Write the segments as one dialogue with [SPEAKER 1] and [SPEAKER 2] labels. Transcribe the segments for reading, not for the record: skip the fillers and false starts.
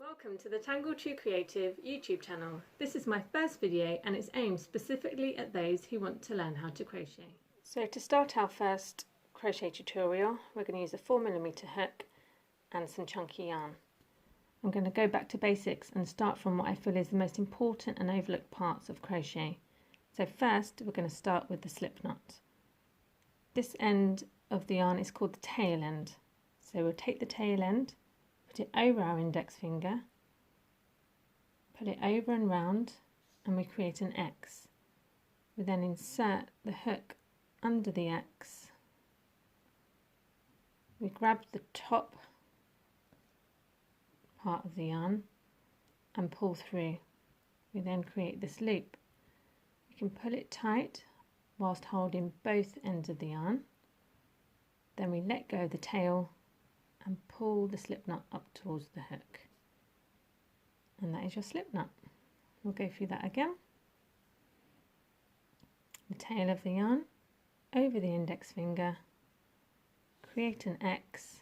[SPEAKER 1] Welcome to the Tangle True Creative YouTube channel. This is my first video and it's aimed specifically at those who want to learn how to crochet. So to start our first crochet tutorial, we're going to use a 4mm hook and some chunky yarn. I'm going to go back to basics and start from what I feel is the most important and overlooked parts of crochet. So first we're going to start with the slip knot. This end of the yarn is called the tail end. So we'll take the tail end, put it over our index finger, pull it over and round, and we create an X. We then insert the hook under the X. We grab the top part of the yarn and pull through. We then create this loop. We can pull it tight whilst holding both ends of the yarn. Then we let go of the tail and pull the slip knot up towards the hook. And that is your slip knot. We'll go through that again. The tail of the yarn over the index finger, create an X,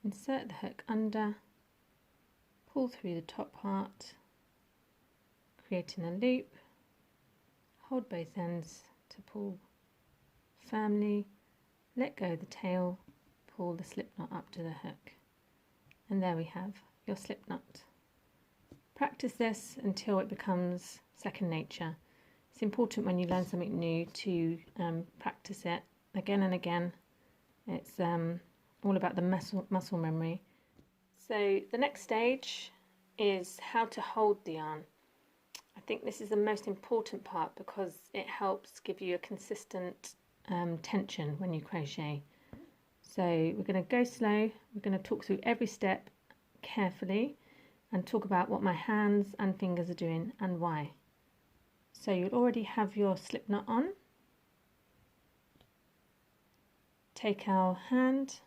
[SPEAKER 1] insert the hook under, pull through the top part, creating a loop, hold both ends to pull firmly, let go of the tail, pull the slip knot up to the hook, and there we have your slip knot. Practice this until it becomes second nature. It's important when you learn something new to practice it again and again. It's all about the muscle memory. So the next stage is how to hold the yarn. I think this is the most important part because it helps give you a consistent tension when you crochet. So we're going to go slow, we're going to talk through every step carefully and talk about what my hands and fingers are doing and why. So you'll already have your slip knot on. Take our hand,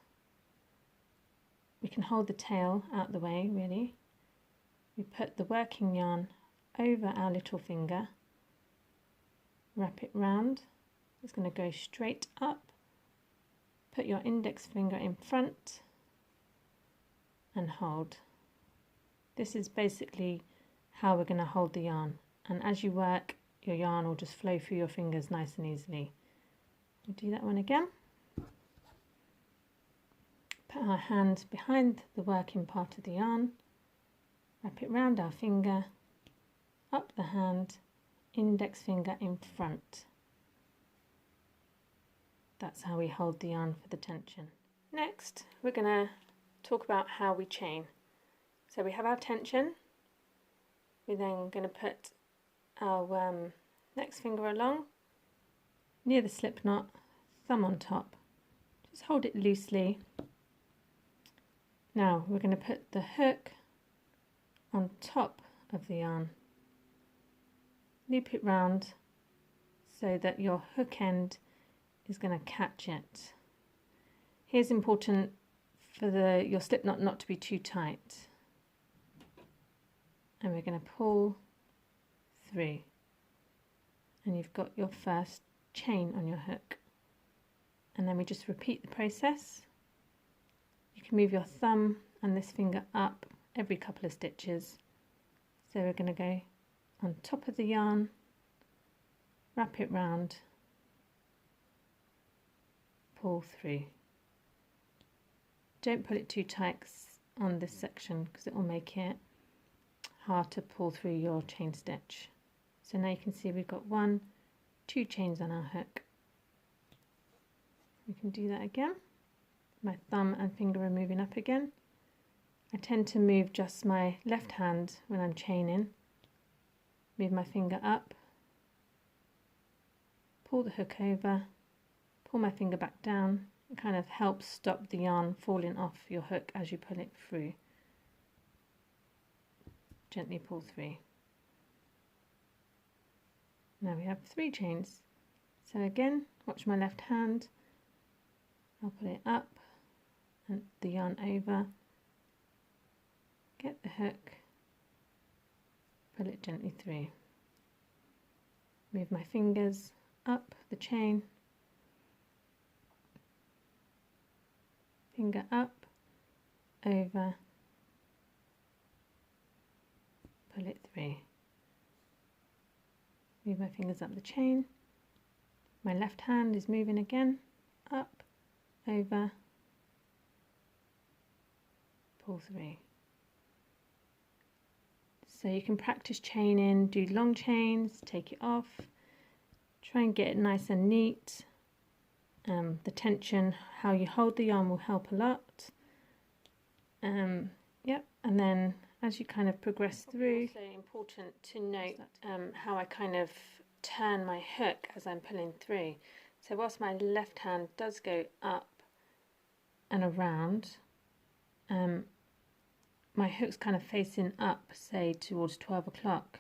[SPEAKER 1] we can hold the tail out the way really. We put the working yarn over our little finger, wrap it round, it's going to go straight up. Put your index finger in front and hold. This is basically how we're going to hold the yarn, and as you work your yarn will just flow through your fingers nice and easily. We'll do that one again. Put our hand behind the working part of the yarn, wrap it round our finger, up the hand, index finger in front. That's how we hold the yarn for the tension. Next, we're going to talk about how we chain. So we have our tension. We're then going to put our next finger along, near the slip knot, thumb on top. Just hold it loosely. Now we're going to put the hook on top of the yarn. Loop it round so that your hook end is going to catch it. Here's important for your slip knot not to be too tight. And we're going to pull through. And you've got your first chain on your hook. And then we just repeat the process. You can move your thumb and this finger up every couple of stitches. So we're going to go on top of the yarn, wrap it round, pull through. Don't pull it too tight on this section because it will make it hard to pull through your chain stitch. So now you can see we've got 1, 2 chains on our hook. We can do that again. My thumb and finger are moving up again. I tend to move just my left hand when I'm chaining. Move my finger up, pull the hook over, pull my finger back down. It kind of helps stop the yarn falling off your hook as you pull it through. Gently pull through. Now we have 3 chains. So again, watch my left hand. I'll pull it up and the yarn over. Get the hook, pull it gently through. Move my fingers up the chain, finger up, over, pull it through. Move my fingers up the chain. My left hand is moving again, up, over, pull through. So you can practice chaining, do long chains, take it off, try and get it nice and neat. The tension, how you hold the yarn will help a lot. Yep, and then as you kind of progress through, it's also important to note how I kind of turn my hook as I'm pulling through. So whilst my left hand does go up and around, my hook's kind of facing up, say towards 12 o'clock,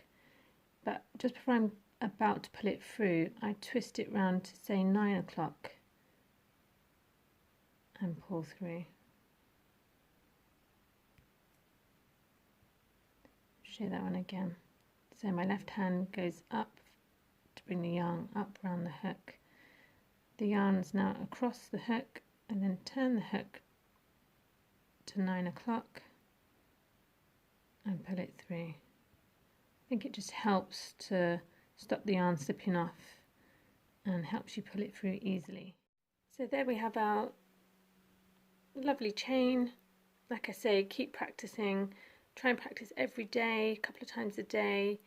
[SPEAKER 1] but just before I'm about to pull it through, I twist it round to say 9 o'clock and pull through. Show that one again. So my left hand goes up to bring the yarn up around the hook. The yarn's now across the hook, and then turn the hook to 9 o'clock and pull it through. I think it just helps to stop the yarn slipping off and helps you pull it through easily. So there we have our lovely chain. Like I say, keep practicing. Try and practice every day, a couple of times a day.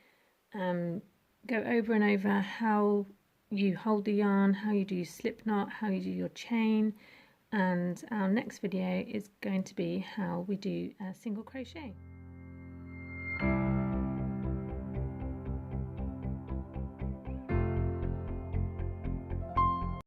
[SPEAKER 1] Go over and over how you hold the yarn, how you do your slip knot, how you do your chain. And our next video is going to be how we do a single crochet.